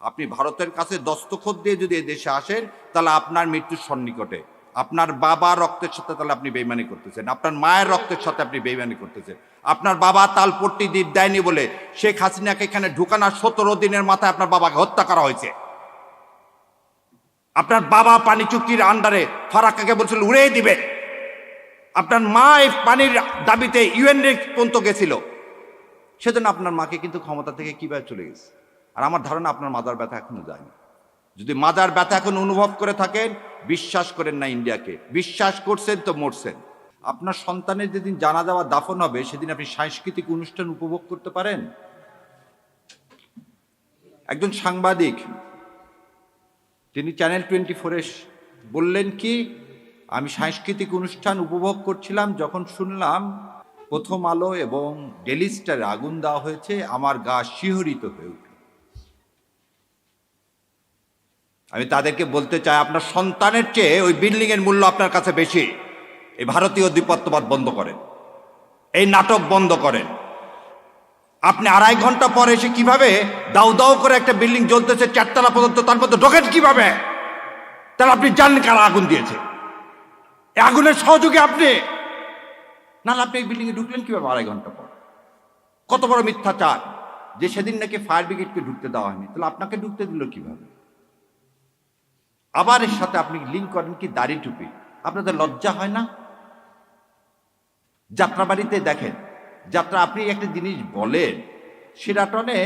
আপনি ভারতের কাছে দস্তখত দিয়ে যদি এই দেশে আসেন, তাহলে আপনার মৃত্যুর সন্নিকটে। আপনার বাবা রক্তের সাথে তাহলে আপনি বেইমানি করতেছেন, আপনার মায়ের রক্তের সাথে আপনি বেইমানি করতেছেন। আপনার বাবা তালপট্টি দ্বীপ দেয়নি বলে শেখ হাসিনাকে এখানে ঢুকানোর 17 দিনের মাথায় আপনার বাবাকে হত্যা করা হয়েছে। আপনার বাবা পানি চুক্তির আন্ডারে ফারাক্কাকে বলছিল উড়িয়ে দিবে। আপনার মা এই পানির দাবিতে ইউএন পর্যন্ত গেছিল, সেজন্য আপনার মাকে কিন্তু ক্ষমতা থেকে কিভাবে চলে গেছে। আর আমার ধারণা আপনার মাজার ব্যথা এখনো যায়নি। যদি মাজার ব্যথা এখন অনুভব করে থাকেন, বিশ্বাস করেন না ইন্ডিয়াকে, বিশ্বাস করছেন তো মরছেন। আপনার সন্তানের যেদিন জানাজা বা দাফন হবে, সেদিন আপনি সাংস্কৃতিক অনুষ্ঠান উপভোগ করতে পারেন? একজন সাংবাদিক তিনি চ্যানেল 24-এ বললেন কি, আমি সাংস্কৃতিক অনুষ্ঠান উপভোগ করছিলাম, যখন শুনলাম প্রথম আলো এবং ডেইলি স্টারে আগুন দেওয়া হয়েছে, আমার গা শিহরিত হয়ে উঠল। আমি তাদেরকে বলতে চাই, আপনার সন্তানের চেয়ে ওই বিল্ডিং এর মূল্য আপনার কাছে বেশি। এই ভারতীয় আধিপত্যবাদ বন্ধ করেন, এই নাটক বন্ধ করেন। আপনি 2.5 ঘন্টা পরে এসে কিভাবে দাউ দাউ করে একটা বিল্ডিং জ্বলতেছে 4 তলা পর্যন্ত, তার মধ্যে ঢোকেন কিভাবে? তাহলে আপনি জানেন কারা আগুন দিয়েছে? এই আগুনের সহযোগী আপনি, নাহলে আপনি এই বিল্ডিং এ ঢুকলেন কিভাবে 2.5 ঘন্টা পর? কত বড় মিথ্যাচার যে সেদিন নাকি ফায়ার ব্রিগেডকে ঢুকতে দেওয়া হয়নি, তাহলে আপনাকে ঢুকতে দিল কিভাবে? আবার এর সাথে আপনি লিঙ্ক করেন কি দাড়ি টুপি। আপনাদের লজ্জা হয় না? যাত্রাবাড়িতে দেখেন, যাত্রা আপনি একটা জিনিস বলেন, সিরাটনে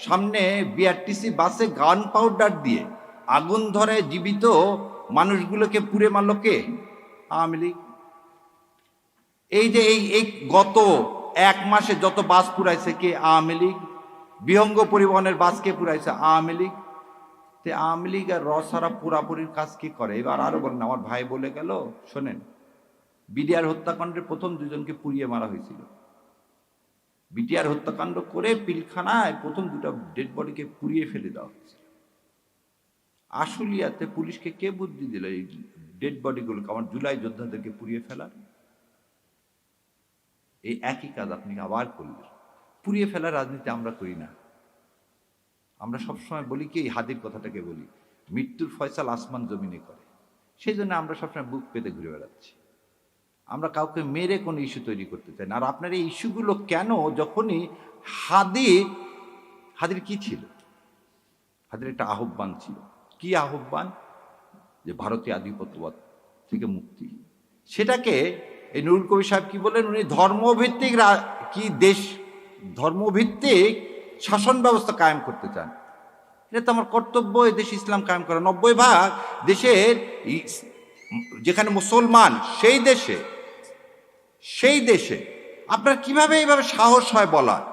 সামনে বিআরটিসি বাসে গান পাউডার দিয়ে আগুন ধরে জীবিত মানুষগুলোকে পুড়ে মারল কে? আওয়ামী লীগ। এই যে এই গত 1 মাসে যত বাস পুরাইছে কে? আওয়ামী লীগ। বিহঙ্গ পরিবহনের বাস কে পুরাইছে? আওয়ামী লীগ। আওয়ামী লীগ আর রসারা পুরাপুরির কাজ কি করে? এবার আরো বলেন, আমার ভাই বলে গেল, শোনেন, বিডিআর হত্যাকাণ্ডের প্রথম 2 জনকে পুড়িয়ে মারা হয়েছিল। বিডিআর হত্যাকাণ্ড করে পিলখানায় প্রথম 2টা ডেড বডিকে পুড়িয়ে ফেলে দেওয়া হয়েছিল। আশুলিয়াতে পুলিশকে কে বুদ্ধি দিল এই ডেড বডিগুলোকে, আমার জুলাই যোদ্ধাদেরকে পুড়িয়ে ফেলার? এই একই কাজ আপনি আবার করলেন। পুড়িয়ে ফেলার রাজনীতি আমরা করি না। আমরা সবসময় বলি কি, এই হাদির কথাটাকে বলি, মৃত্যুর ফয়সাল আসমান জমিনে করে। সেই জন্য আমরা সবসময় বুক পেতে ঘুরে বেড়াচ্ছি। আমরা কাউকে মেরে কোনো ইস্যু তৈরি করতে চাই না। আর আপনার এই ইস্যুগুলো কেন? যখনই হাদির কি ছিল? হাদির একটা আহ্বান ছিল। কি আহ্বান? যে ভারতীয় আধিপত্যবাদ থেকে মুক্তি। সেটাকে এই নুরুল কবির সাহেব কি বলেন, উনি ধর্মভিত্তিক কি দেশ, ধর্মভিত্তিক শাসন ব্যবস্থা কায়েম করতে চান। এটা তো আমার কর্তব্য, এই দেশ ইসলাম কায়েম করা। 90% দেশের যেখানে মুসলমান, সেই দেশে আপনার কিভাবে এইভাবে সাহস হয় বলার?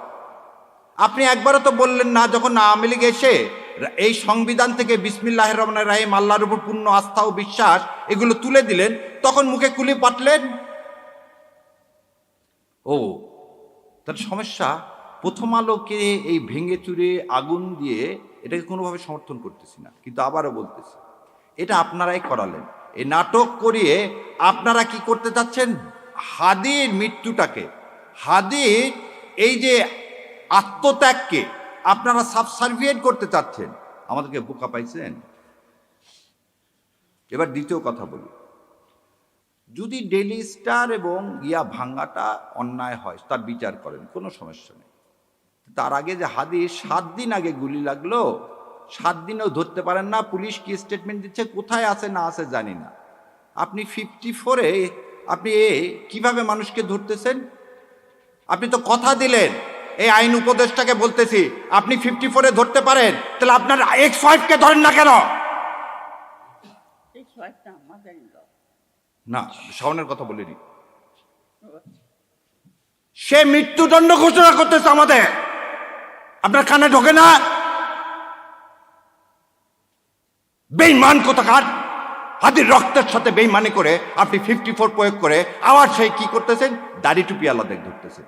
আপনি একবারও তো বললেন না, যখন আওয়ামী লীগ এসে এই সংবিধান থেকে বিসমিল্লাহির রহমানির রহিম, আল্লাহর উপর পূর্ণ আস্থা ও বিশ্বাস এগুলো তুলে দিলেন, তখন মুখে কুলি পাটলেন। ও তার সমস্যা, প্রথম আলোকে এই ভেঙে চুরে আগুন দিয়ে এটাকে কোনোভাবে সমর্থন করতেছি না, কিন্তু আবারও বলতেছি, এটা আপনারাই করালেন। এই নাটক করিয়ে আপনারা কি করতে চাচ্ছেন? হাদির মৃত্যুটাকে, হাদির এই যে আত্মত্যাগকে আপনারা সাবসার্ভিয়েট করতে চাচ্ছেন। আমাদেরকে বোকা পাইছেন। এবার দ্বিতীয় কথা বলি, যদি ডেইলি স্টার এবং ভাঙ্গাটা অন্যায় হয়, তার বিচার করেন, কোনো সমস্যা নেই। তার আগে যে হাদির 7 দিন আগে গুলি লাগলো, 7 দিনেও ধরতে পারেন না। পুলিশ কি স্টেটমেন্ট দিচ্ছে, কোথায় আছে না আছে জানি না। আপনি 54-এ আপনি কিভাবে মানুষকে ধরতেছেন? আপনি তো কথা দিলেন, এই আইন উপদেষ্টাকে বলতেছি, আপনি 54-এ ধরতে পারেন, তাহলে আপনার এক্স ওয়াইফকে ধরেন না কেন? না, শাওনের কথা বলিনি। সে মৃত্যুদণ্ড ঘোষণা করতেছে আমাদের, আপনার কানে ঢোকে না? বেঈমান কোথাকার! হাদির রক্তের সাথে বেঈমানি করে আপনি 54 প্রয়োগ করে আবার সেই কি করতেছেন? দাড়ি টুপি আলাদা ধরতেছেন।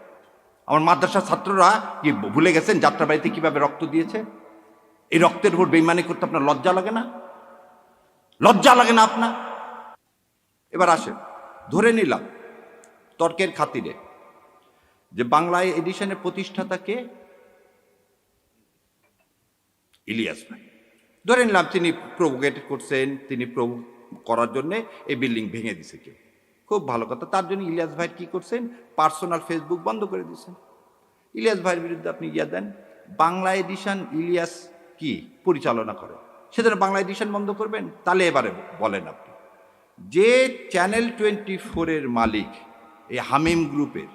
আমার মাদ্রাসার ছাত্ররা কি ভুলে গেছেন যাত্রাবাড়িতে কিভাবে রক্ত দিয়েছে? এই রক্তের উপর বেঈমানি করতে আপনার লজ্জা লাগে না? লজ্জা লাগে না আপনার? এবার আসেন, ধরে নিলাম তর্কের খাতিরে যে বাংলা এডিশনের প্রতিষ্ঠাতাকে, ইলিয়াস ভাই ধরে নিলাম তিনি প্রভোকেট করছেন, তিনি করার জন্য এই বিল্ডিং ভেঙে দিছে কেউ, খুব ভালো কথা। তার জন্য ইলিয়াস ভাই কি করছেন, পার্সোনাল ফেসবুক বন্ধ করে দিয়েছেন। ইলিয়াস ভাইয়ের বিরুদ্ধে আপনি ইয়া দেন, বাংলা এডিশন ইলিয়াস কি পরিচালনা করে, সেজন্য বাংলা এডিশন বন্ধ করবেন? তাহলে এবারে বলেন আপনি, যে চ্যানেল 24-এর মালিক এই হামিম গ্রুপের,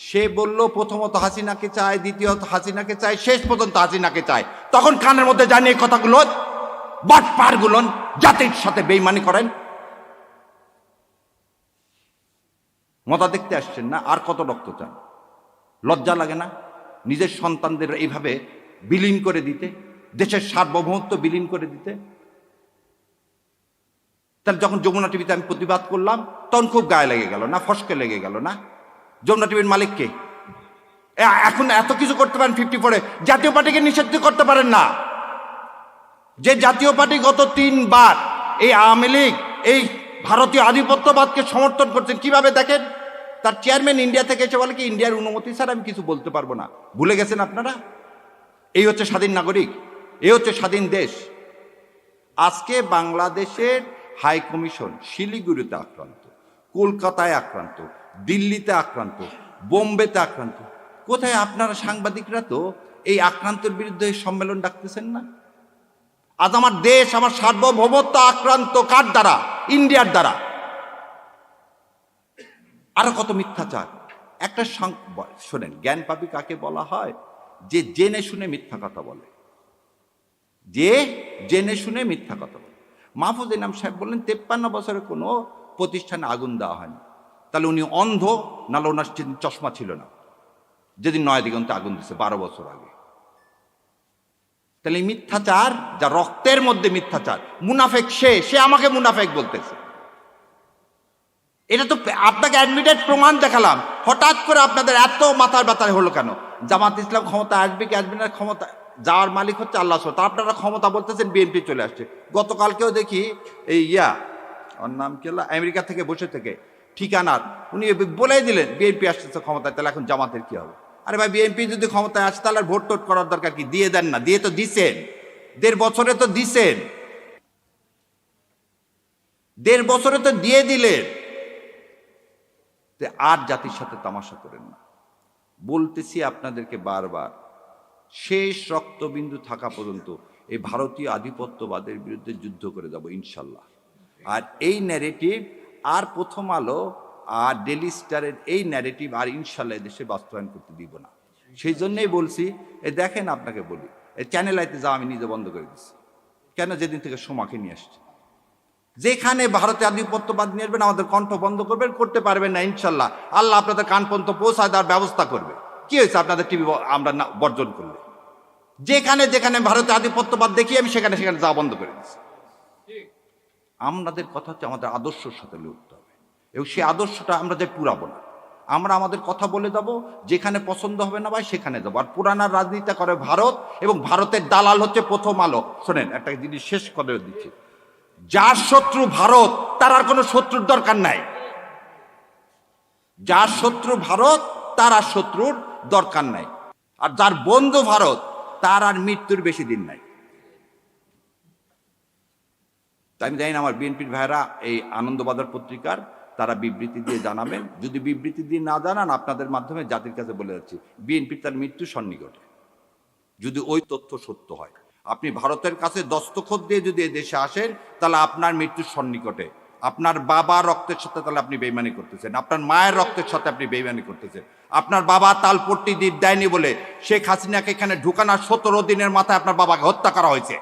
সে বলল প্রথমত হাসিনাকে চায়, দ্বিতীয়ত হাসিনাকে চায়, শেষ পর্যন্ত হাসিনাকে চায়, তখন কানের মধ্যে জানি এই কথাগুলো বাটপারগুলো জাতির সাথে বেইমানি করেন। মজা দেখতে আসছেন না? আর কত রক্ত চান? লজ্জা লাগে না নিজের সন্তানদের এইভাবে বিলীন করে দিতে, দেশের সার্বভৌমত্ব বিলীন করে দিতে? তাহলে যখন যমুনা টিভিতে আমি প্রতিবাদ করলাম তখন খুব গায়ে লেগে গেল না, ফসকে লেগে গেল না? যমুনা টিভির মালিককে এখন এত কিছু করতে পারেন 54-এ, জাতীয় পার্টিকে নিষিদ্ধ করতে পারেন না। যে জাতীয় পার্টি গত 3 বার এই আওয়ামী লীগ এই ভারতীয় আধিপত্যবাদকে সমর্থন করছেন, কিভাবে দেখেন? তার চেয়ারম্যান ইন্ডিয়া থেকে এসে বলে কি ইন্ডিয়ার অনুমতি ছাড়া আমি কিছু বলতে পারবো না। ভুলে গেছেন আপনারা? এই হচ্ছে স্বাধীন নাগরিক, এই হচ্ছে স্বাধীন দেশ। আজকে বাংলাদেশের হাই কমিশন শিলিগুড়িতে আক্রান্ত, কলকাতায় আক্রান্ত, দিল্লিতে আক্রান্ত, বোম্বেতে আক্রান্ত। কোথায় আপনারা সাংবাদিকরা তো এই আক্রান্তের বিরুদ্ধে সম্মেলন ডাকতেছেন না? আজ আমার দেশ, আমার সার্বভৌমত্ব আক্রান্ত কার দ্বারা? ইন্ডিয়ার দ্বারা। আরো কত মিথ্যাচার। একটা শোনেন, জ্ঞান পাপী কাকে বলা হয়? যে জেনে শুনে মিথ্যা কথা বলে, যে জেনে শুনে মিথ্যা কথা বলে। মাহফুজ ইনাম সাহেব বললেন 53 বছরে কোনো প্রতিষ্ঠানে আগুন দেওয়া হয়নি। তাহলে উনি অন্ধ, নাহলে ওনার চশমা ছিল না যেদিন নয়া দিগন্তে আগুন দিচ্ছে 12 বছর আগে। তাহলে এই মিথ্যাচার, যা রক্তের মধ্যে মিথ্যাচার, মুনাফেক সে আমাকে মুনাফেক বলতেছে। এটা তো আপনাকে অ্যাডমিটেড প্রমাণ দেখালাম, হঠাৎ করে আপনাদের এত মাথার ব্যথা হলো কেন? জামাত ইসলাম ক্ষমতা আসবে কি আসবে না, ক্ষমতা যাওয়ার মালিক হচ্ছে আল্লাহ। তা আপনারা ক্ষমতা বলতেছেন, বিএনপি চলে আসছে। গতকালকেও দেখি এই ওর নাম কি হলো, আমেরিকা থেকে বসে থেকে ঠিকানার উনি বলেই দিলেন বিএনপি আসতেছে ক্ষমতায়, তাহলে এখন জামাতের কি হবে? আরে ভাই, বিএনপি যদি ক্ষমতায় আসে তাহলে ভোট টোট করার দরকার কি? দিয়ে দেন না, দিয়ে তো দিছেন, 1.5 বছরে তো দিছেন, 1.5 বছরে তো দিয়ে দিলেন। আর জাতির সাথে তামাশা করেন না। বলতেছি আপনাদেরকে বারবার, শেষ রক্তবিন্দু থাকা পর্যন্ত এই ভারতীয় আধিপত্যবাদের বিরুদ্ধে যুদ্ধ করে যাব ইনশাল্লাহ। আর এই ন্যারেটিভ আর প্রথম আলো আর ডেলি স্টারের এই ন্যারেটিভ আর ইনশাল্লাহ দেশে বাস্তবায়ন করতে দিব না। সেই জন্যই বলছি, দেখেন আপনাকে বলি, চ্যানেল আইতে যাওয়া আমি নিজে বন্ধ করে দিচ্ছি। কেন? যেদিন থেকে সোমাকে নিয়ে আসছে, যেখানে ভারতে আধিপত্যবাদ নিয়ে আসবেন আমাদের কণ্ঠ বন্ধ করবেন, করতে পারবেন না ইনশাল্লাহ। আল্লাহ আপনাদের কান পর্যন্ত পৌঁছায় দেওয়ার ব্যবস্থা করবে। কি হয়েছে আপনাদের টিভি আমরা বর্জন করলে? যেখানে যেখানে ভারতে আধিপত্যবাদ দেখি আমি সেখানে সেখানে যাওয়া বন্ধ করে দিচ্ছি। আমাদের কথা হচ্ছে আমাদের আদর্শের সাথে লড়তে হবে, এবং সেই আদর্শটা আমরা যে পুরাবো না। আমরা আমাদের কথা বলে যাবো, যেখানে পছন্দ হবে না ভাই সেখানে যাবো। আর পুরানার রাজনীতিটা করে ভারত, এবং ভারতের দালাল হচ্ছে প্রথম আলো। শোনেন, একটা জিনিস শেষ করে দিচ্ছি, যার শত্রু ভারত তার আর কোনো শত্রুর দরকার নাই। যার শত্রু ভারত তার আর শত্রুর দরকার নাই। আর যার বন্ধু ভারত তার আর মৃত্যুর বেশি দিন নাই। তাই আমি জানি না আমার বিএনপির ভাইরা এই আনন্দবাজার পত্রিকার তারা বিবৃতি দিয়ে জানাবেন। যদি বিবৃতি দিয়ে না জানান, আপনাদের মাধ্যমে জাতির কাছে বলে যাচ্ছি, বিএনপির তার মৃত্যু সন্নিকটে। যদি ওই তথ্য সত্য হয়, আপনি ভারতের কাছে দস্তখত দিয়ে যদি এই দেশে আসেন, তাহলে আপনার মৃত্যুর সন্নিকটে। আপনার বাবা রক্তের সাথে তাহলে আপনি বেইমানি করতেছেন, আপনার মায়ের রক্তের সাথে আপনি বেইমানি করতেছেন। আপনার বাবা তালপট্টি দ্বীপ দেয়নি বলে শেখ হাসিনাকে এখানে ঢুকানোর 17 দিনের মাথায় আপনার বাবাকে হত্যা করা হয়েছে।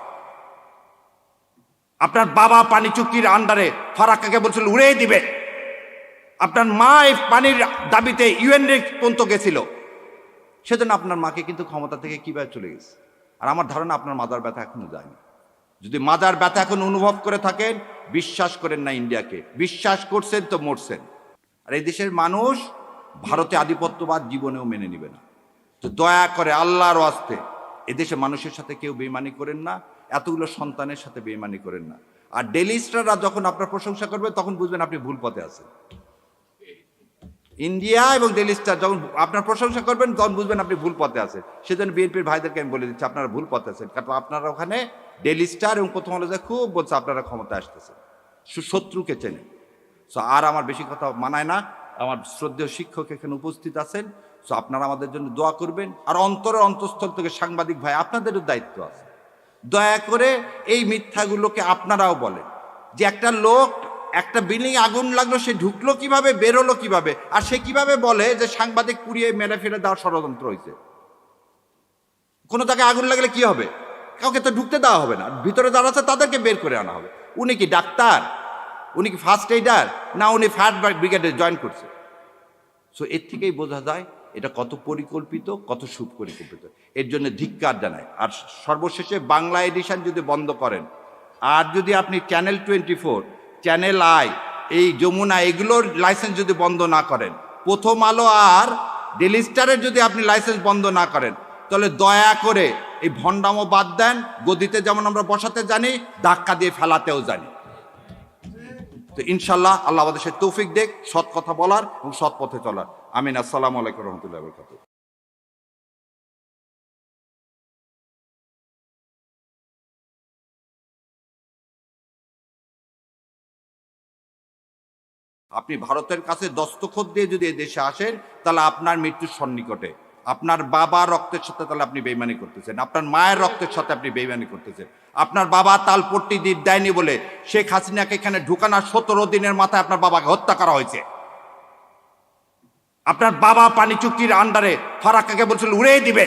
আপনার বাবা পানি চুক্তির আন্ডারে ফারাক্কাকে বলছিল উড়িয়ে দিবে। আপনার মা এই পানির দাবিতে ইউএন পর্যন্ত গেছিল। সেজন্য আপনার মাকে কিন্তু ক্ষমতা থেকে কিভাবে চলে গেছে। আর আমার ধারণা আপনার মাজার ব্যথা এখনো যায়নি। যদি মাজার ব্যথা এখন অনুভব করে থাকেন, বিশ্বাস করেন না ইন্ডিয়াকে, বিশ্বাস করছেন তো মরছেন। আর এই দেশের মানুষ ভারতে আধিপত্যবাদ জীবনেও মেনে নিবে না। তো দয়া করে আল্লাহর ওয়াস্তে এদেশে মানুষের সাথে কেউ বেইমানি করেন না, এতগুলো সন্তানের সাথে বেইমানি করেন না। আর ডেলি স্টাররা যখন আপনার প্রশংসা করবে তখন বুঝবেন আপনি ভুল পথে আছেন। ইন্ডিয়া এবং ডেইলি স্টার যখন আপনার প্রশংসা করবেন তখন বুঝবেন আপনি ভুল পথে আছেন। সেজন্য বিএনপির ভাইদেরকে আমি বলে দিচ্ছি আপনারা ভুল পথে আছেন, কারণ আপনারা ওখানে ডেইলি স্টার এবং প্রথম আলো খুব বলছে আপনারা ক্ষমতা আসতেছে, শত্রুকে চেনে। সো আর আমার বেশি কথা মানায় না। আমার শ্রদ্ধেয় শিক্ষক এখানে উপস্থিত আছেন, সো আপনারা আমাদের জন্য দোয়া করবেন। আর অন্তরের অন্তঃস্থল থেকে সাংবাদিক ভাই আপনাদেরও দায়িত্ব আছে, দয়া করে এই মিথ্যাগুলোকে আপনারাও বলেন যে একটা লোক একটা বিল্ডিং আগুন লাগলো, সে ঢুকলো কিভাবে, বেরোলো কিভাবে, আর সে কিভাবে বলে যে সাংবাদিক পুড়িয়ে মেরে ফেলে দেওয়ার ষড়যন্ত্র হয়েছে। কোনো জায়গায় আগুন লাগলে কি হবে? কাউকে তো ঢুকতে দেওয়া হবে না, ভিতরে যারা আছে তাদেরকে বের করে আনা হবে। উনি কি ডাক্তার? উনি কি ফার্স্ট এইডার? না উনি ফায়ার ব্রিগেডে জয়েন করছে? সো এর থেকেই বোঝা যায় এটা কত পরিকল্পিত, কত সুপরিকল্পিত। এর জন্য ধিক্কার জানায়। আর সর্বশেষে বাংলা এডিশন যদি বন্ধ করেন, আর যদি আপনি চ্যানেল 24, চ্যানেল আই, এই যমুনা, এগুলোর লাইসেন্স যদি বন্ধ না করেন, প্রথম আলো আর ডেইলি স্টারের যদি আপনি লাইসেন্স বন্ধ না করেন, তাহলে দয়া করে এই ভণ্ডামো বাদ দেন। গদিতে যেমন আমরা বসাতে জানি, ধাক্কা দিয়ে ফেলাতেও জানি। তো ইনশাল্লাহ আল্লাহ আমাদের সে তৌফিক দেখ সৎ কথা বলার এবং সৎ পথে চলার। আমিন। আসসালামু আলাইকুম রহমতুল্লাহ বরকাতুহ। আপনি ভারতের কাছে দস্তখত দিয়ে যদি এই দেশে আসেন, তাহলে আপনার মৃত্যুর সন্নিকটে। আপনার বাবা রক্তের সাথে তাহলে আপনি বেইমানি করতেছেন, আপনার মায়ের রক্তের সাথে আপনি বেইমানি করতেছেন। আপনার বাবা তালপট্টি দ্বীপ দেয়নি বলে শেখ হাসিনাকে এখানে ঢুকানোর 17 দিনের মাথায় আপনার বাবাকে হত্যা করা হয়েছে। আপনার বাবা পানি চুক্তির আন্ডারে ফারাক্কাকে বলছিল উড়িয়ে দিবে।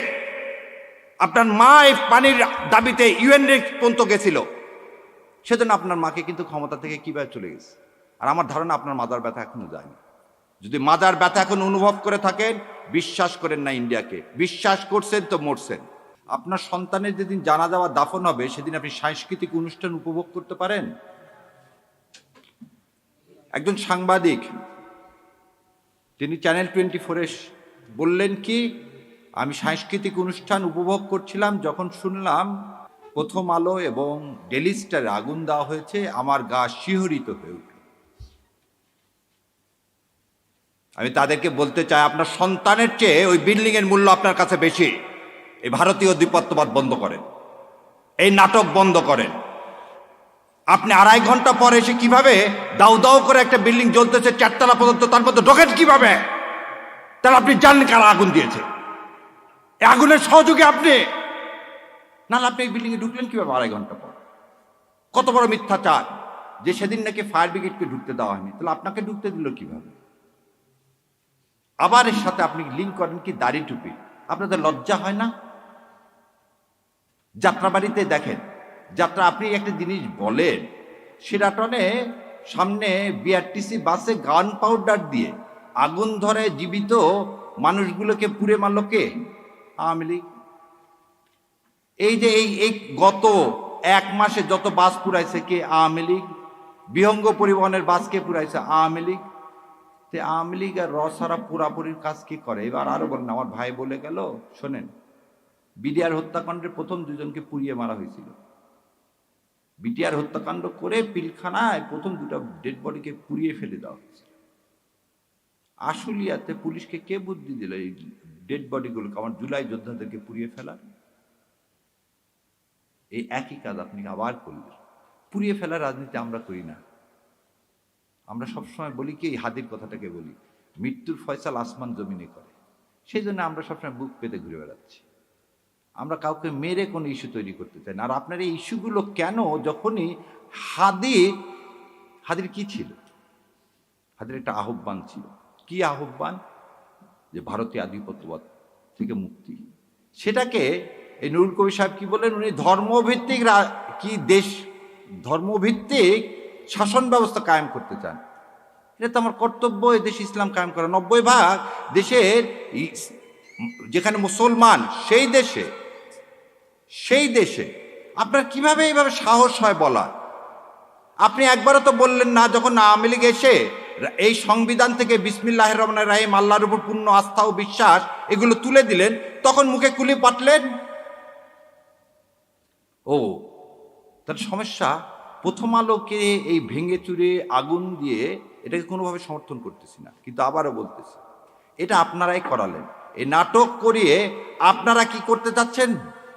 আপনার মা এই পানির দাবিতে ইউএন পর্যন্ত গেছিল। সেজন্য আপনার মাকে কিন্তু ক্ষমতা থেকে কিভাবে চলে গেছে। আর আমার ধারণা আপনার মাজার ব্যথা এখনো যায়নি। যদি মাজার ব্যথা এখন অনুভব করে থাকেন, বিশ্বাস করেন না ইন্ডিয়াকে, বিশ্বাস করছেন তো মরছেন। আপনার সন্তানের যেদিন জানাজা বা দাফন হবে, সেদিন আপনি সাংস্কৃতিক অনুষ্ঠান উপভোগ করতে পারেন? একজন সাংবাদিক তিনি চ্যানেল 24-এ বললেন কি, আমি সাংস্কৃতিক অনুষ্ঠান উপভোগ করছিলাম, যখন শুনলাম প্রথম আলো এবং ডেইলি স্টারে আগুন দেওয়া হয়েছে, আমার গা শিহরিত হয়ে উঠল। আমি তাদেরকে বলতে চাই, আপনার সন্তানের চেয়ে ওই বিল্ডিং এর মূল্য আপনার কাছে বেশি। এই ভারতীয় আধিপত্যবাদ বন্ধ করেন, এই নাটক বন্ধ করেন। আপনি 2.5 ঘন্টা পরে এসে কিভাবে দাউ দাউ করে একটা বিল্ডিং জ্বলতেছে 4 তলা পর্যন্ত, তার মধ্যে ঢোকেন কিভাবে? তাহলে আপনি জানেন কারা আগুন দিয়েছে? এই আগুনের সহযোগী আপনি। নাহলে আপনি এই বিল্ডিং এ ঢুকলেন কিভাবে 2.5 ঘন্টা পর? কত বড় মিথ্যাচার যে সেদিন নাকি ফায়ার ব্রিগেডকে ঢুকতে দেওয়া হয়নি, তাহলে আপনাকে ঢুকতে দিল কিভাবে? আবার এর সাথে আপনি লিঙ্ক করেন কি দাড়ি টুপি। আপনাদের লজ্জা হয় না? যাত্রাবাড়িতে দেখেন, যাত্রা আপনি একটা জিনিস বলেন, সেরাটনে সামনে বিআরটিসি বাসে গান পাউডার দিয়ে আগুন ধরে জীবিত মানুষগুলোকে পুড়ে মারল কে? আওয়ামী লীগ। এই যে এই গত 1 মাসে যত বাস পুরাইছে কে? আওয়ামী লীগ। বিহঙ্গ পরিবহনের বাস কে পুরাইছে? আওয়ামী লীগ। আওয়ামী লীগ আর রসারা পুরাপুরির কাজ কি করে? এবার আরো বলেন। আমার ভাই বলে গেল, শোনেন, বিডিআর হত্যাকাণ্ডের প্রথম 2 জনকে পুড়িয়ে মারা হয়েছিল। বিটিআর হত্যাকাণ্ড করে পিলখানায় প্রথম 2টা ডেড বডিকে পুড়িয়ে ফেলে দেওয়া হয়েছে। আশুলিয়াতে পুলিশকে কে বুদ্ধি দিল এই ডেড বডিগুলোকে, আমার জুলাই যোদ্ধাদেরকে পুড়িয়ে ফেলার? এই একই কাজ আপনি আবার করলেন। পুড়িয়ে ফেলার রাজনীতি আমরা করি না। আমরা সবসময় বলি কি, এই হাদির কথাটাকে বলি, মৃত্যুর ফয়সাল আসমান জমিনে করে। সেই জন্য আমরা সবসময় বুক পেতে ঘুরে বেড়াচ্ছি। আমরা কাউকে মেরে কোনো ইস্যু তৈরি করতে চাই না। আর আপনার এই ইস্যুগুলো কেন? যখনই হাদির কি ছিল? হাদির একটা আহ্বান ছিল। কি আহ্বান? যে ভারতীয় আধিপত্যবাদ থেকে মুক্তি। সেটাকে এই নুরুল কবির সাহেব কি বলেন, উনি ধর্মভিত্তিক কি দেশ, ধর্মভিত্তিক শাসন ব্যবস্থা কায়েম করতে চান। এটা তো আমার কর্তব্য, এই দেশ ইসলাম কায়েম করা। 90% দেশের যেখানে মুসলমান, সেই দেশে আপনার কিভাবে এইভাবে সাহস হয় বলা? আপনি একবারও তো বললেন না, যখন আওয়ামী লীগ এসে এই সংবিধান থেকে বিসমিল্লাহির রহমানির রহিম, আল্লাহর উপর পূর্ণ আস্থা ও বিশ্বাস, এগুলো তুলে দিলেন, তখন মুখে কুলি পাটলেন। ও তার সমস্যা প্রথম আলোকে এই ভেঙে চুরে আগুন দিয়ে এটাকে কোনোভাবে সমর্থন করতেছি না, কিন্তু আবারও বলতেছি এটা আপনারাই করালেন। এই নাটক করিয়ে আপনারা কি করতে চাচ্ছেন?